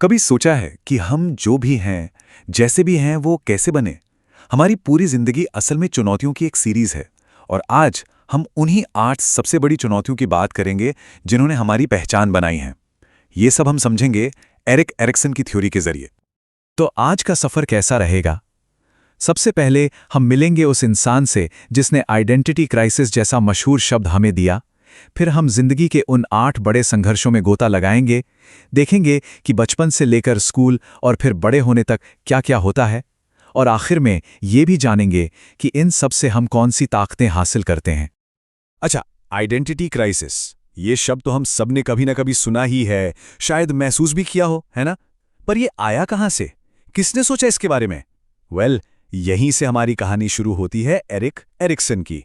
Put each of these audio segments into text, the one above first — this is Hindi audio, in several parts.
कभी सोचा है कि हम जो भी हैं, जैसे भी हैं वो कैसे बने? हमारी पूरी जिंदगी असल में चुनौतियों की एक सीरीज है और आज हम उन्हीं 8 सबसे बड़ी चुनौतियों की बात करेंगे जिन्होंने हमारी पहचान बनाई है। ये सब हम समझेंगे एरिक एरिक्सन की थ्योरी के जरिए। तो आज का सफर कैसा रहेगा? सबसे पहले हम मिलेंगे उस इंसान से जिसने आइडेंटिटी क्राइसिस जैसा मशहूर शब्द हमें दिया। फिर हम जिंदगी के उन 8 बड़े संघर्षों में गोता लगाएंगे, देखेंगे कि बचपन से लेकर स्कूल और फिर बड़े होने तक क्या-क्या होता है। और आखिर में ये भी जानेंगे कि इन सब से हम कौन सी ताकतें हासिल करते हैं। अच्छा, आइडेंटिटी क्राइसिस, ये शब्द तो हम सब ने कभी ना कभी सुना ही है, शायद महसूस भी किया हो, है ना? पर ये आया कहाँ से? किसने सोचा इसके बारे में? यहीं से हमारी कहानी शुरू होती है एरिक एरिक्सन की।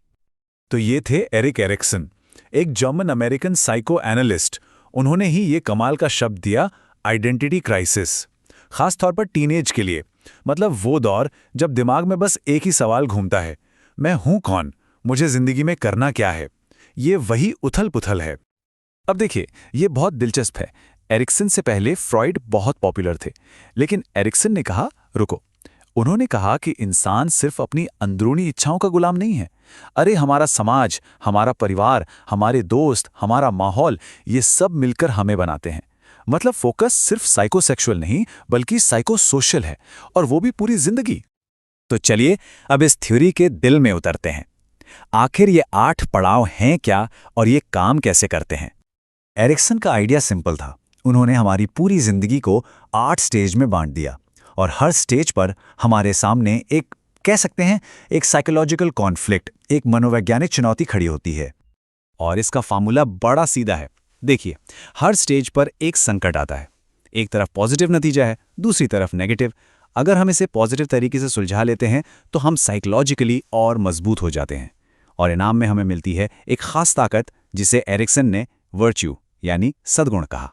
तो ये थे एरिक एरिक्सन, एक जर्मन अमेरिकन साइको एनालिस्ट। उन्होंने ही ये कमाल का शब्द दिया, आइडेंटिटी क्राइसिस, खास तौर पर टीनेज के लिए। मतलब वो दौर जब दिमाग में बस एक ही सवाल घूमता है, मैं हूं कौन, मुझे जिंदगी में करना क्या है। ये वही उथल पुथल है। अब देखिए, ये बहुत दिलचस्प है। एरिक्सन से पहले फ्रॉइड बहुत पॉपुलर थे, लेकिन एरिक्सन ने कहा रुको। उन्होंने कहा कि इंसान सिर्फ अपनी अंदरूनी इच्छाओं का गुलाम नहीं है। अरे हमारा समाज, हमारा परिवार, हमारे दोस्त, हमारा माहौल, ये सब मिलकर हमें बनाते हैं। मतलब फोकस सिर्फ साइकोसेक्सुअल नहीं बल्कि साइकोसोशल है, और वो भी पूरी जिंदगी। तो चलिए अब इस थ्योरी के दिल में उतरते हैं। आखिर ये 8 पड़ाव हैं क्या और ये काम कैसे करते हैं? एरिक्सन का आइडिया सिंपल था। उन्होंने हमारी पूरी जिंदगी को 8 स्टेज में बांट दिया और हर स्टेज पर हमारे सामने एक, कह सकते हैं, एक साइकोलॉजिकल कॉन्फ्लिक्ट, एक मनोवैज्ञानिक चुनौती खड़ी होती है। और इसका फार्मूला बड़ा सीधा है। देखिए, हर स्टेज पर एक संकट आता है। एक तरफ पॉजिटिव नतीजा है, दूसरी तरफ नेगेटिव। अगर हम इसे पॉजिटिव तरीके से सुलझा लेते हैं तो हम साइकोलॉजिकली और मजबूत हो जाते हैं, और इनाम में हमें मिलती है एक खास ताकत जिसे एरिक्सन ने वर्च्यू यानी सद्गुण कहा।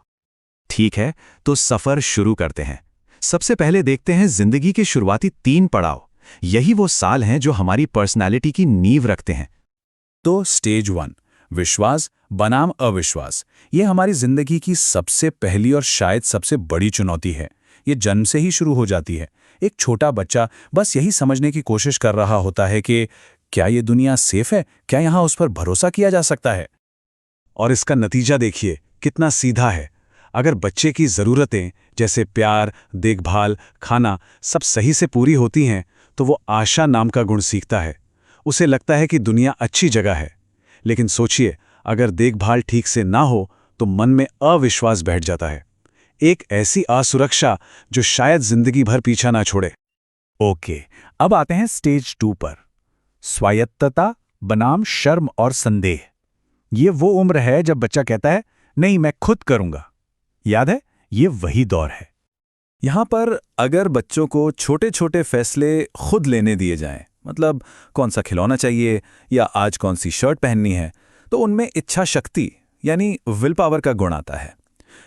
ठीक है, तो सफर शुरू करते हैं। सबसे पहले देखते हैं जिंदगी के शुरुआती 3 पड़ाव। यही वो साल हैं जो हमारी पर्सनालिटी की नींव रखते हैं। तो स्टेज 1, विश्वास बनाम अविश्वास। ये हमारी जिंदगी की सबसे पहली और शायद सबसे बड़ी चुनौती है। ये जन्म से ही शुरू हो जाती है। एक छोटा बच्चा बस यही समझने की कोशिश कर रहा होता है कि क्या ये दुनिया सेफ है, क्या यहाँ उस पर भरोसा किया जा सकता है। और इसका नतीजा देखिए कितना सीधा है। अगर बच्चे की ज़रूरतें जैसे प्यार, देखभाल, खाना सब सही से पूरी होती हैं तो वो आशा नाम का गुण सीखता है। उसे लगता है कि दुनिया अच्छी जगह है। लेकिन सोचिए, अगर देखभाल ठीक से ना हो तो मन में अविश्वास बैठ जाता है, एक ऐसी असुरक्षा जो शायद जिंदगी भर पीछा ना छोड़े। ओके, अब आते हैं स्टेज 2 पर, स्वायत्तता बनाम शर्म और संदेह। ये वो उम्र है जब बच्चा कहता है नहीं, मैं खुद करूंगा। याद है, ये वही दौर है। यहां पर अगर बच्चों को छोटे छोटे फैसले खुद लेने दिए जाएं, मतलब कौन सा खिलौना चाहिए या आज कौन सी शर्ट पहननी है, तो उनमें इच्छा शक्ति यानी विल पावर का गुण आता है।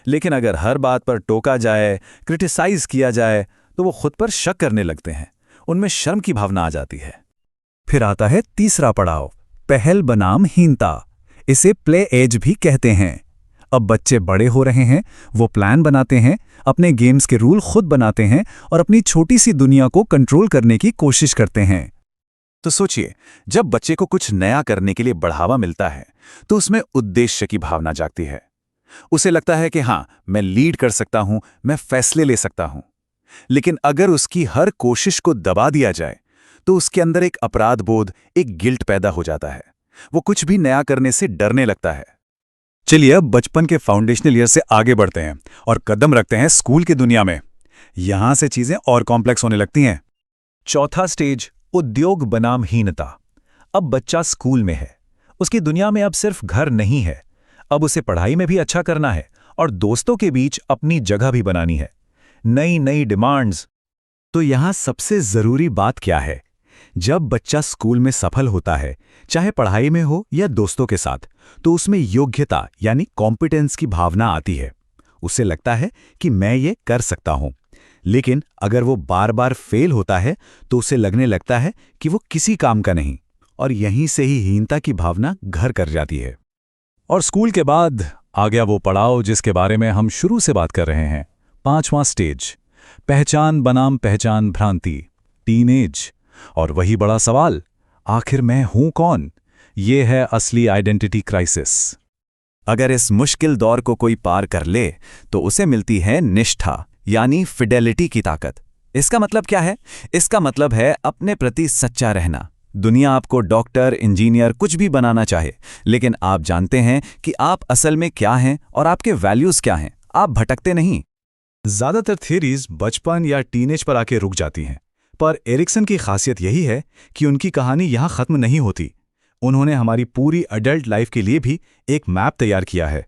लेकिन अगर हर बात पर टोका जाए, क्रिटिसाइज किया जाए, तो वो खुद पर शक करने लगते हैं। उनमें शर्म की भावना आ जाती है। फिर आता है तीसरा पड़ाव, पहल बनाम हीनता। इसे प्ले एज भी कहते हैं। अब बच्चे बड़े हो रहे हैं, वो प्लान बनाते हैं, अपने गेम्स के रूल खुद बनाते हैं और अपनी छोटी सी दुनिया को कंट्रोल करने की कोशिश करते हैं। तो सोचिए, जब बच्चे को कुछ नया करने के लिए बढ़ावा मिलता है तो उसमें उद्देश्य की भावना जागती है। उसे लगता है कि हाँ, मैं लीड कर सकता हूं, मैं फैसले ले सकता हूं। लेकिन अगर उसकी हर कोशिश को दबा दिया जाए तो उसके अंदर एक अपराध बोध, एक गिल्ट पैदा हो जाता है। वो कुछ भी नया करने से डरने लगता है। चलिए अब बचपन के फाउंडेशनल ईयर से आगे बढ़ते हैं और कदम रखते हैं स्कूल की दुनिया में। यहां से चीजें और कॉम्प्लेक्स होने लगती हैं। चौथा स्टेज, उद्योग बनाम हीनता। अब बच्चा स्कूल में है। उसकी दुनिया में अब सिर्फ घर नहीं है, अब उसे पढ़ाई में भी अच्छा करना है और दोस्तों के बीच अपनी जगह भी बनानी है। नई नई डिमांड्स। तो यहां सबसे जरूरी बात क्या है? जब बच्चा स्कूल में सफल होता है, चाहे पढ़ाई में हो या दोस्तों के साथ, तो उसमें योग्यता यानी कॉम्पिटेंस की भावना आती है। उसे लगता है कि मैं ये कर सकता हूं। लेकिन अगर वो बार बार फेल होता है तो उसे लगने लगता है कि वो किसी काम का नहीं, और यहीं से ही हीनता की भावना घर कर जाती है। और स्कूल के बाद आ गया वो पड़ाव जिसके बारे में हम शुरू से बात कर रहे हैं, 5वां स्टेज, पहचान बनाम पहचान भ्रांति, टीनेज। और वही बड़ा सवाल, आखिर मैं हूं कौन? ये है असली आइडेंटिटी क्राइसिस। अगर इस मुश्किल दौर को कोई पार कर ले तो उसे मिलती है निष्ठा, यानी फिडेलिटी की ताकत। इसका मतलब क्या है? इसका मतलब है अपने प्रति सच्चा रहना। दुनिया आपको डॉक्टर, इंजीनियर, कुछ भी बनाना चाहे, लेकिन आप जानते हैं कि आप असल में क्या हैं और आपके वैल्यूज क्या हैं। आप भटकते नहीं। ज्यादातर थियरीज बचपन या टीनेज पर आके रुक जाती हैं, पर एरिक्सन की खासियत यही है कि उनकी कहानी यहां खत्म नहीं होती। उन्होंने हमारी पूरी अडल्ट लाइफ के लिए भी एक मैप तैयार किया है।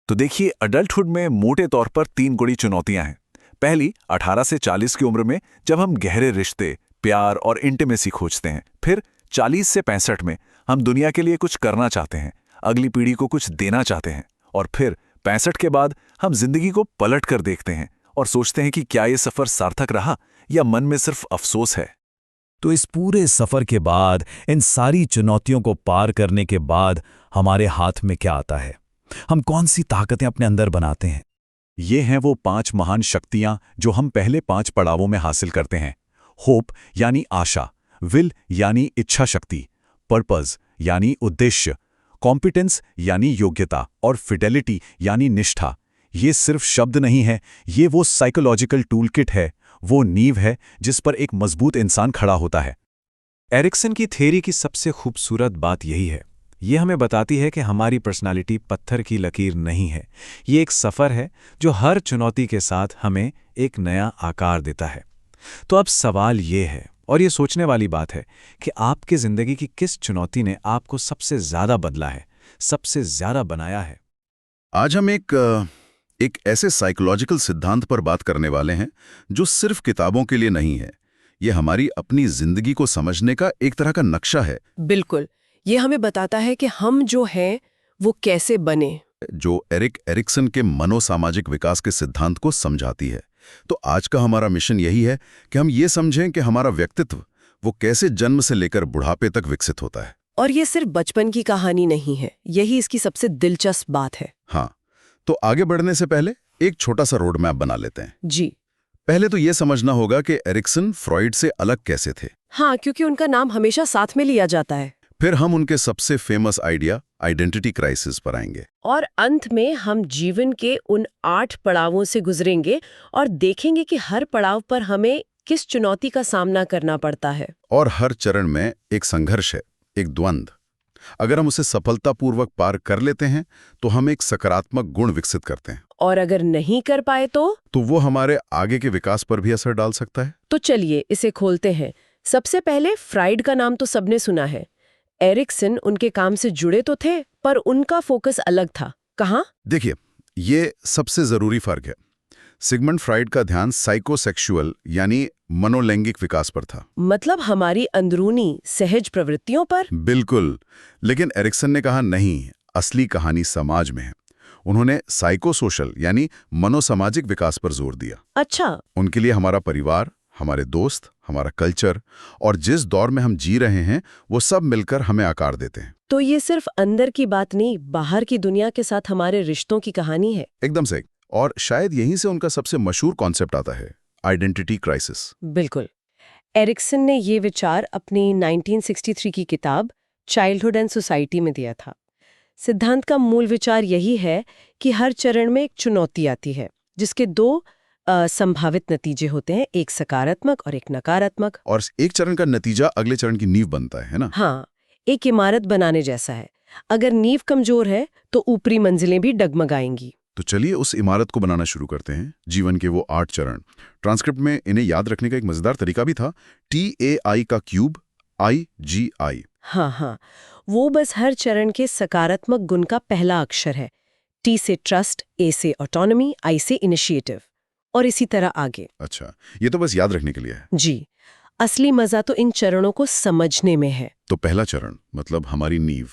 तो देखिए, अडल्टहुड में मोटे तौर पर 3 बड़ी चुनौतियां हैं। पहली, 18 से 40 की उम्र में, जब हम गहरे रिश्ते, प्यार और इंटीमेसी खोजते हैं। फिर 40 से 65 में हम दुनिया के लिए कुछ करना चाहते हैं, अगली पीढ़ी को कुछ देना चाहते हैं। और फिर 65 के बाद हम जिंदगी को पलट कर देखते हैं और सोचते हैं कि क्या ये सफर सार्थक रहा या मन में सिर्फ अफसोस है। तो इस पूरे सफर के बाद, इन सारी चुनौतियों को पार करने के बाद हमारे हाथ में क्या आता है? हम कौन सी ताकतें अपने अंदर बनाते हैं? ये हैं वो 5 महान शक्तियां जो हम पहले 5 पड़ावों में हासिल करते हैं। होप यानी आशा, विल यानी इच्छा शक्ति, पर्पस यानी उद्देश्य, कॉम्पिटेंस यानी योग्यता और फिडेलिटी यानी निष्ठा। ये सिर्फ शब्द नहीं है, ये वो साइकोलॉजिकल टूलकिट है, वो नींव है जिस पर एक मजबूत इंसान खड़ा होता है। एरिक्सन की थ्योरी की सबसे खूबसूरत बात यही है। ये हमें बताती है कि हमारी पर्सनालिटी पत्थर की लकीर नहीं है। ये एक सफ़र है जो हर चुनौती के साथ हमें एक नया आकार देता है। तो अब सवाल ये है, और ये सोचने वाली बात है, कि आपकी ज़िंदगी की किस चुनौती ने आपको सबसे ज़्यादा बदला है, सबसे ज़्यादा बनाया है? आज हम एक ऐसे साइकोलॉजिकल सिद्धांत पर बात करने वाले हैं जो सिर्फ किताबों के लिए नहीं है। ये हमारी अपनी जिंदगी को समझने का एक तरह का नक्शा है। बिल्कुल, ये हमें बताता है कि हम जो हैं वो कैसे बने। जो एरिक्सन के मनोसामाजिक विकास के सिद्धांत को समझाती है। तो आज का हमारा मिशन यही है कि हम ये समझें कि हमारा व्यक्तित्व वो कैसे जन्म से लेकर बुढ़ापे तक विकसित होता है। और ये सिर्फ बचपन की कहानी नहीं है, यही इसकी सबसे दिलचस्प बात है। हाँ, तो आगे बढ़ने से पहले एक छोटा सा रोड मैप बना लेते हैं। जी। पहले तो ये समझना होगा कि एरिक्सन फ्रॉइड से अलग कैसे थे। हाँ, क्योंकि उनका नाम हमेशा साथ में लिया जाता है। फिर हम उनके सबसे फेमस आइडिया आइडेंटिटी क्राइसिस पर आएंगे। और अंत में हम जीवन के उन 8 पड़ावों से गुजरेंगे और देखेंगे कि हर पड़ाव पर हमें किस चुनौती का सामना करना पड़ता है। और हर चरण में एक संघर्ष है, एक द्वंद्व। अगर हम उसे सफलतापूर्वक पार कर लेते हैं तो हम एक सकारात्मक गुण विकसित करते हैं। और अगर नहीं कर पाए तो वो हमारे आगे के विकास पर भी असर डाल सकता है। तो चलिए इसे खोलते हैं। सबसे पहले फ्राइड का नाम तो सबने सुना है। एरिक्सन उनके काम से जुड़े तो थे, पर उनका फोकस अलग था। कहाँ? देखिए, ये सबसे जरूरी फर्क है। सिगमंड फ्राइड का ध्यान साइकोसेक्सुअल यानी मनोलैंगिक विकास पर था। मतलब हमारी अंदरूनी सहज प्रवृत्तियों पर। बिल्कुल। लेकिन एरिक्सन ने कहा नहीं, असली कहानी समाज में है। उन्होंने साइकोसोशल यानी मनोसामाजिक विकास पर जोर दिया। अच्छा। उनके लिए हमारा परिवार, हमारे दोस्त, हमारा कल्चर और जिस दौर में हम जी रहे हैं वो सब मिलकर हमें आकार देते हैं। तो ये सिर्फ अंदर की बात नहीं, बाहर की दुनिया के साथ हमारे रिश्तों की कहानी है। एकदम से। और शायद यहीं से उनका सबसे मशहूर कॉन्सेप्ट आता है, आइडेंटिटी क्राइसिस। बिल्कुल। एरिक्सन ने ये विचार अपनी 1963 की किताब चाइल्डहुड एंड सोसाइटी में दिया था। सिद्धांत का मूल विचार यही है कि हर चरण में एक चुनौती आती है जिसके 2 संभावित नतीजे होते हैं, एक सकारात्मक और एक नकारात्मक। और एक चरण का नतीजा अगले चरण की नींव बनता है ना? हाँ, एक इमारत बनाने जैसा है। अगर नींव कमजोर है तो ऊपरी मंजिलें भी डगमगाएंगी। तो चलिए उस इमारत को बनाना शुरू करते हैं। जीवन के वो 8 चरण। ट्रांसक्रिप्ट में इन्हें याद रखने का एक मजेदार तरीका भी था, TAI का क्यूब IGI। हाँ, वो बस हर चरण के सकारात्मक गुण का पहला अक्षर है। T से ट्रस्ट, A से ऑटोनॉमी, I से इनिशिएटिव, और इसी तरह आगे। अच्छा, ये तो बस याद रखने के लिए है। जी, असली मजा तो इन चरणों को समझने में है। तो पहला चरण मतलब हमारी नींव,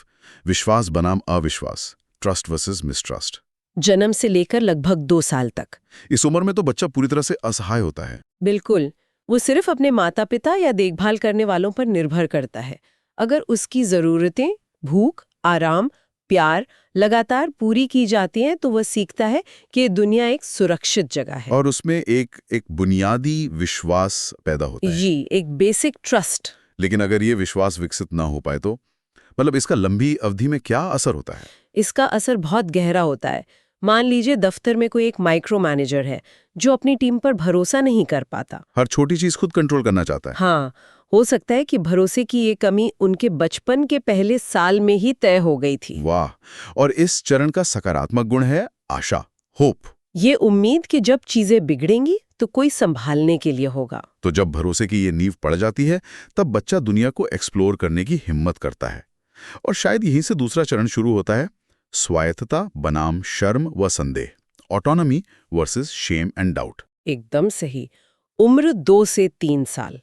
विश्वास बनाम अविश्वास, ट्रस्ट वर्सेस मिसट्रस्ट। जन्म से लेकर लगभग 2 साल तक। इस उम्र में तो बच्चा पूरी तरह से असहाय होता है। बिल्कुल, वो सिर्फ अपने माता पिता या देखभाल करने वालों पर निर्भर करता है। अगर उसकी जरूरतें, भूख, आराम, प्यार लगातार पूरी की जाती हैं तो वह सीखता है कि दुनिया एक सुरक्षित जगह है। और उसमें एक बुनियादी विश्वास पैदा होता है। जी, एक बेसिक ट्रस्ट। लेकिन अगर ये विश्वास विकसित ना हो पाए तो मतलब इसका लंबी अवधि में क्या असर होता है? इसका असर बहुत गहरा होता है। मान लीजिए दफ्तर में कोई एक माइक्रो मैनेजर है जो अपनी टीम पर भरोसा नहीं कर पाता। हर छोटी चीज खुद कंट्रोल करना चाहता है। हाँ, हो सकता है कि भरोसे की ये कमी उनके बचपन के पहले साल में ही तय हो गई थी। वाह। और इस चरण का सकारात्मक गुण है आशा, होप। ये उम्मीद कि जब चीजें बिगड़ेंगी तो कोई संभालने के लिए होगा। तो जब भरोसे की ये नींव पड़ जाती है तब बच्चा दुनिया को एक्सप्लोर करने की हिम्मत करता है। और शायद यहीं से दूसरा चरण शुरू होता है, स्वायत्तता बनाम शर्म व संदेह, autonomy versus shame and doubt. एकदम सही। उम्र 2 से 3 साल।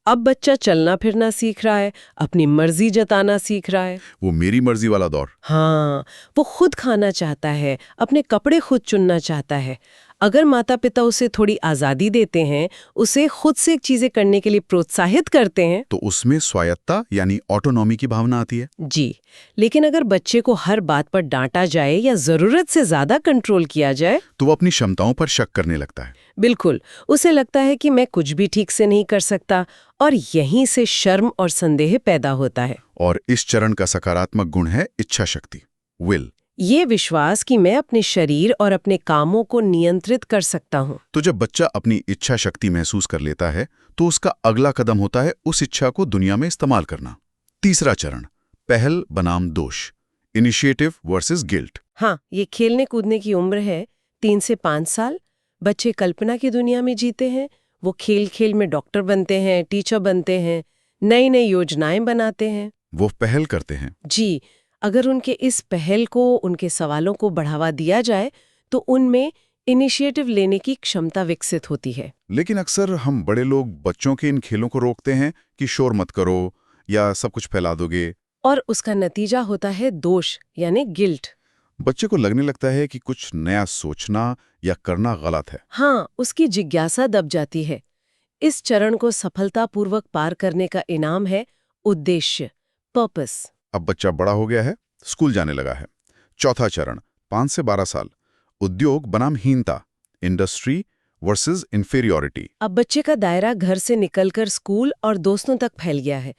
अब बच्चा चलना फिरना सीख रहा है, अपनी मर्जी जताना सीख रहा है। वो मेरी मर्जी वाला दौर। हाँ, वो खुद खाना चाहता है, अपने कपड़े खुद चुनना चाहता है। अगर माता पिता उसे थोड़ी आज़ादी देते हैं, उसे खुद से चीज़ें करने के लिए प्रोत्साहित करते हैं, तो उसमें स्वायत्ता यानी ऑटोनॉमी की भावना आती है। जी। लेकिन अगर बच्चे को हर बात पर डांटा जाए या ज़रूरत से ज़्यादा कंट्रोल किया जाए, तो वो अपनी क्षमताओं पर शक करने लगता है। बिल्कुल, उसे लगता है कि मैं कुछ भी ठीक से नहीं कर सकता, और यहीं से शर्म और संदेह पैदा होता है। और इस चरण का सकारात्मक गुण है इच्छा शक्ति, विल। ये विश्वास कि मैं अपने शरीर और अपने कामों को नियंत्रित कर सकता हूँ। तो जब बच्चा अपनी इच्छा शक्ति महसूस कर लेता है तो उसका अगला कदम होता है उस इच्छा को दुनिया में इस्तेमाल करना। तीसरा चरण, पहल बनाम दोष, इनिशिएटिव वर्सेस गिल्ट। हाँ, ये खेलने कूदने की उम्र है, 3 से 5 साल। बच्चे कल्पना की दुनिया में जीते हैं। वो खेल खेल में डॉक्टर बनते हैं, टीचर बनते हैं, नई नई योजनाएं बनाते हैं। वो पहल करते हैं। जी, अगर उनके इस पहल को, उनके सवालों को बढ़ावा दिया जाए तो उनमें इनिशिएटिव लेने की क्षमता विकसित होती है। लेकिन अक्सर हम बड़े लोग बच्चों के इन खेलों को रोकते हैं कि शोर मत करो या सब कुछ फैला दोगे। और उसका नतीजा होता है दोष यानी गिल्ट। बच्चे को लगने लगता है कि कुछ नया सोचना या करना गलत है। हाँ, उसकी जिज्ञासा दब जाती है। इस चरण को सफलतापूर्वक पार करने का इनाम है उद्देश्य, पर्पस। अब बच्चा बड़ा हो गया है, स्कूल जाने लगा है। चौथा चरण, 5 से 12 साल, उद्योग बनाम हीनता, इंडस्ट्री वर्सेस इंफीरियॉरिटी। अब बच्चे का दायरा घर से निकलकर स्कूल और दोस्तों तक फैल गया है।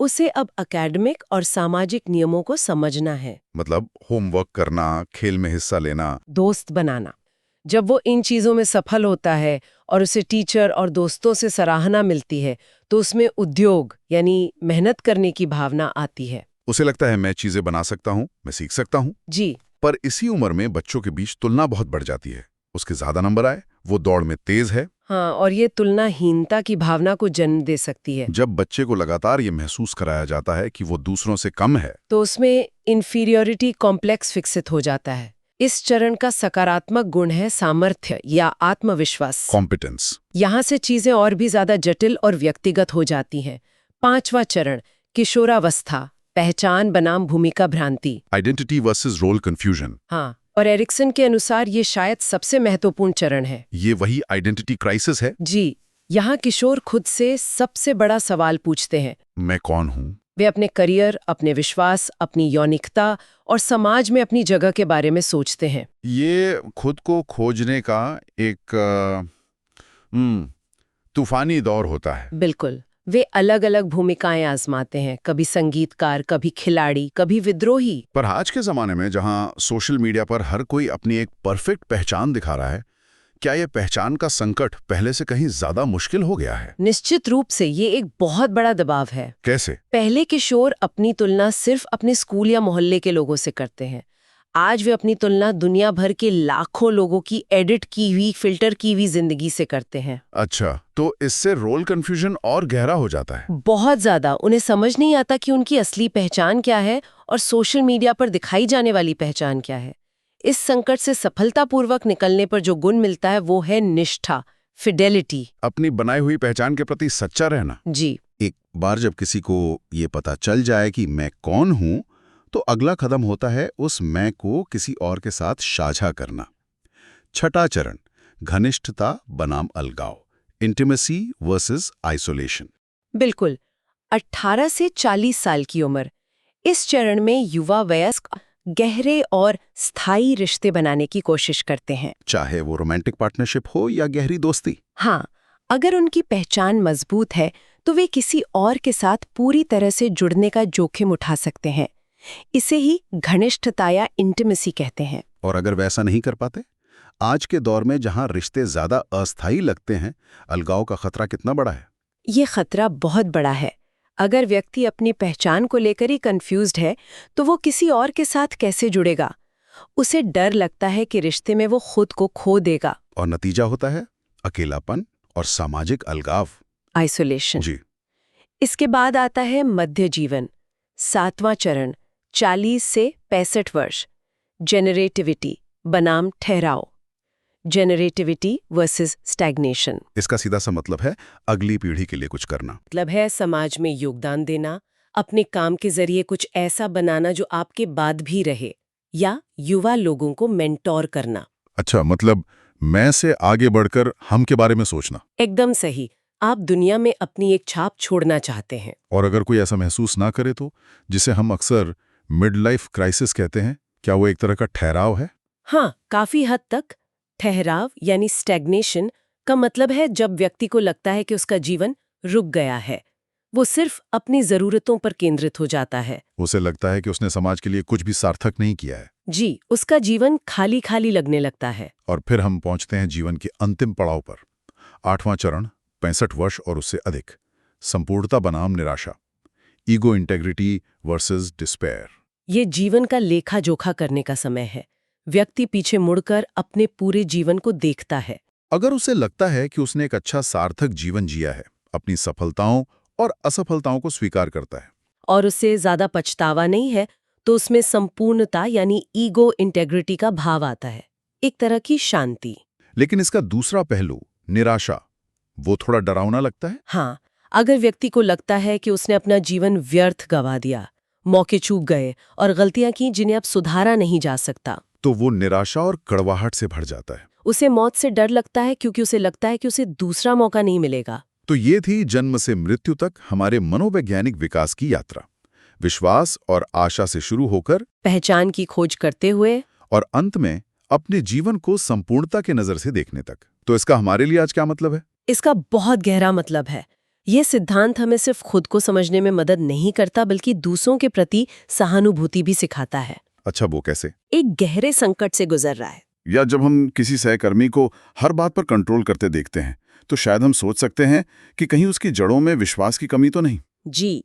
उसे अब एकेडमिक और सामाजिक नियमों को समझना है, मतलब होमवर्क करना, खेल में हिस्सा लेना। दोस्त बनाना। जब वो इन चीजों में सफल होता है और उसे टीचर और दोस्तों से सराहना मिलती है तो उसमें उद्योग यानी मेहनत करने की भावना आती है। उसे लगता है मैं चीजें बना सकता हूँ, मैं सीख सकता हूँ। जी, पर इसी उम्र में बच्चों के बीच तुलना बहुत बढ़ जाती है। उसके ज्यादा नंबर आए, वो दौड़ में तेज है। हाँ, और ये तुलनाहीनता की भावना को जन्म दे सकती है। जब बच्चे को लगातार ये महसूस कराया जाता है कि वो दूसरों से कम है, तो उसमें इंफीरियरिटी कॉम्प्लेक्स विकसित हो जाता है। इस चरण का सकारात्मक गुण है सामर्थ्य या आत्मविश्वास। कॉम्पिटेंस। यहाँ से चीजें और भी ज्यादा जटिल और व्यक्तिगत हो जाती हैं। 5वां चरण, किशोरावस्था, पहचान बनाम भूमिका भ्रांति, आइडेंटिटी वर्सेस रोल कंफ्यूजन। हाँ, और एरिक्सन के अनुसार ये शायद सबसे महत्वपूर्ण चरण है। ये वही आइडेंटिटी क्राइसिस है। जी, यहाँ किशोर खुद से सबसे बड़ा सवाल पूछते हैं। मैं कौन हूँ? वे अपने करियर, अपने विश्वास, अपनी यौनिकता और समाज में अपनी जगह के बारे में सोचते हैं। ये खुद को खोजने का एक तूफानी दौर होता है। बिल्कुल, वे अलग अलग भूमिकाएं आजमाते हैं, कभी संगीतकार, कभी खिलाड़ी, कभी विद्रोही। पर आज के ज़माने में जहाँ सोशल मीडिया पर हर कोई अपनी एक परफेक्ट पहचान दिखा रहा है, क्या ये पहचान का संकट पहले से कहीं ज़्यादा मुश्किल हो गया है? निश्चित रूप से ये एक बहुत बड़ा दबाव है। कैसे? पहले किशोर अपनी तुलना सिर्फ अपने स्कूल या मोहल्ले के लोगों से करते हैं। आज वे अपनी तुलना दुनिया भर के लाखों लोगों की एडिट की हुई, फिल्टर की हुई जिंदगी से करते हैं। अच्छा, तो इससे रोल कंफ्यूजन और गहरा हो जाता है। बहुत ज्यादा। उन्हें समझ नहीं आता कि उनकी असली पहचान क्या है और सोशल मीडिया पर दिखाई जाने वाली पहचान क्या है। इस संकट से सफलतापूर्वक निकलने पर जो गुण मिलता है वो है निष्ठा, फिडेलिटी। अपनी बनाई हुई पहचान के प्रति सच्चा रहना। जी, एक बार जब किसी को ये पता चल जाए कि मैं कौन हूं, तो अगला कदम होता है उस मैं को किसी और के साथ साझा करना। छठा चरण, घनिष्ठता बनाम अलगाव, इंटीमेसी वर्सेस आइसोलेशन। बिल्कुल। 18 से 40 साल की उम्र, इस चरण में युवा वयस्क गहरे और स्थायी रिश्ते बनाने की कोशिश करते हैं। चाहे वो रोमांटिक पार्टनरशिप हो या गहरी दोस्ती। हाँ, अगर उनकी पहचान मजबूत है तो वे किसी और के साथ पूरी तरह से जुड़ने का जोखिम उठा सकते हैं। इसे ही घनिष्ठता या इंटिमेसी कहते हैं। और अगर वैसा नहीं कर पाते? आज के दौर में जहां रिश्ते ज्यादा अस्थायी लगते हैं, अलगाव का खतरा कितना बड़ा है? ये खतरा बहुत बड़ा है। अगर व्यक्ति अपनी पहचान को लेकर ही कंफ्यूज्ड है तो वो किसी और के साथ कैसे जुड़ेगा? उसे डर लगता है कि रिश्ते में वो खुद को खो देगा। और नतीजा होता है अकेलापन और सामाजिक अलगाव। आइसोलेशन। जी। इसके बाद आता है मध्य जीवन, 7वां चरण, 40 से 65 वर्ष। जेनरेटिविटी बनाम ठहराव। जेनरेटिविटी वर्सेस स्टैग्नेशन। इसका सीधा सा मतलब है अगली पीढ़ी के लिए कुछ करना। मतलब है समाज में योगदान देना, अपने काम के जरिए कुछ ऐसा बनाना जो आपके बाद भी रहे, या युवा लोगों को मेंटोर करना। अच्छा, मतलब मैं से आगे बढ़कर हम के बारे में सोचना। एकदम सही। आप दुनिया में अपनी एक छाप छोड़ना चाहते हैं। और अगर कोई ऐसा महसूस ना करे तो, जिसे हम अक्सर मिड लाइफ क्राइसिस कहते हैं, क्या वो एक तरह का ठहराव है? हाँ, काफी हद तक। ठहराव यानी स्टैग्नेशन का मतलब है जब व्यक्ति को लगता है कि उसका जीवन रुक गया है, वो सिर्फ अपनी जरूरतों पर केंद्रित हो जाता है। उसे लगता है कि उसने समाज के लिए कुछ भी सार्थक नहीं किया है। जी, उसका जीवन खाली खाली लगने लगता है। और फिर हम पहुंचते हैं जीवन के अंतिम पड़ाव पर। 8वां चरण, 65 वर्ष और उससे अधिक। संपूर्णता बनाम निराशा। Ego integrity versus despair. ये जीवन का लेखा जोखा करने का समय है। व्यक्ति पीछे मुड़कर अपने पूरे जीवन को देखता है। अगर उसे लगता है कि उसने एक अच्छा सार्थक जीवन जिया है, अपनी सफलताओं और असफलताओं को स्वीकार करता है, और उसे ज्यादा पछतावा नहीं है, तो उसमें संपूर्णता यानी ईगो इंटेग्रिटी का भाव आता है, एक तरह की शांति। लेकिन इसका दूसरा पहलू, निराशा, वो थोड़ा डरावना लगता है। हाँ, अगर व्यक्ति को लगता है कि उसने अपना जीवन व्यर्थ गवा दिया, मौके चूक गए और गलतियां की जिन्हें अब सुधारा नहीं जा सकता, तो वो निराशा और कड़वाहट से भर जाता है। उसे मौत से डर लगता है क्योंकि उसे लगता है कि उसे दूसरा मौका नहीं मिलेगा। तो ये थी जन्म से मृत्यु तक हमारे मनोवैज्ञानिक विकास की यात्रा। विश्वास और आशा से शुरू होकर पहचान की खोज करते हुए और अंत में अपने जीवन को संपूर्णता के नजर से देखने तक। तो इसका हमारे लिए आज क्या मतलब है? इसका बहुत गहरा मतलब है। ये सिद्धांत हमें सिर्फ खुद को समझने में मदद नहीं करता, बल्कि दूसरों के प्रति सहानुभूति भी सिखाता है। अच्छा, वो कैसे? एक गहरे संकट से गुजर रहा है, या जब हम किसी सहकर्मी को हर बात पर कंट्रोल करते देखते हैं, तो शायद हम सोच सकते हैं कि कहीं उसकी जड़ों में विश्वास की कमी तो नहीं। जी,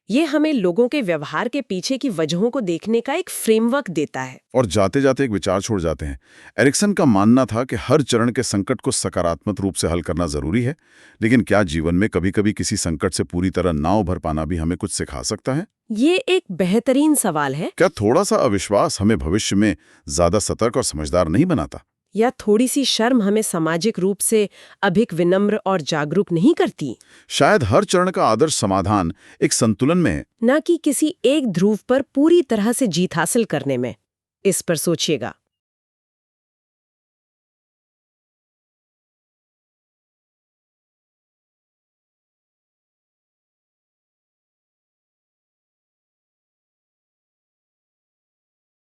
ये हमें लोगों के व्यवहार के पीछे की वजहों को देखने का एक फ्रेमवर्क देता है। और जाते जाते एक विचार छोड़ जाते हैं। एरिक्सन का मानना था कि हर चरण के संकट को सकारात्मक रूप से हल करना जरूरी है, लेकिन क्या जीवन में कभी-कभी किसी संकट से पूरी तरह ना उभर पाना भी हमें कुछ सिखा सकता है? ये एक बेहतरीन सवाल है। क्या थोड़ा सा अविश्वास हमें भविष्य में ज्यादा सतर्क और समझदार नहीं बनाता? या थोड़ी सी शर्म हमें सामाजिक रूप से अधिक विनम्र और जागरूक नहीं करती? शायद हर चरण का आदर्श समाधान एक संतुलन में है, न कि किसी एक ध्रुव पर पूरी तरह से जीत हासिल करने में। इस पर सोचिएगा।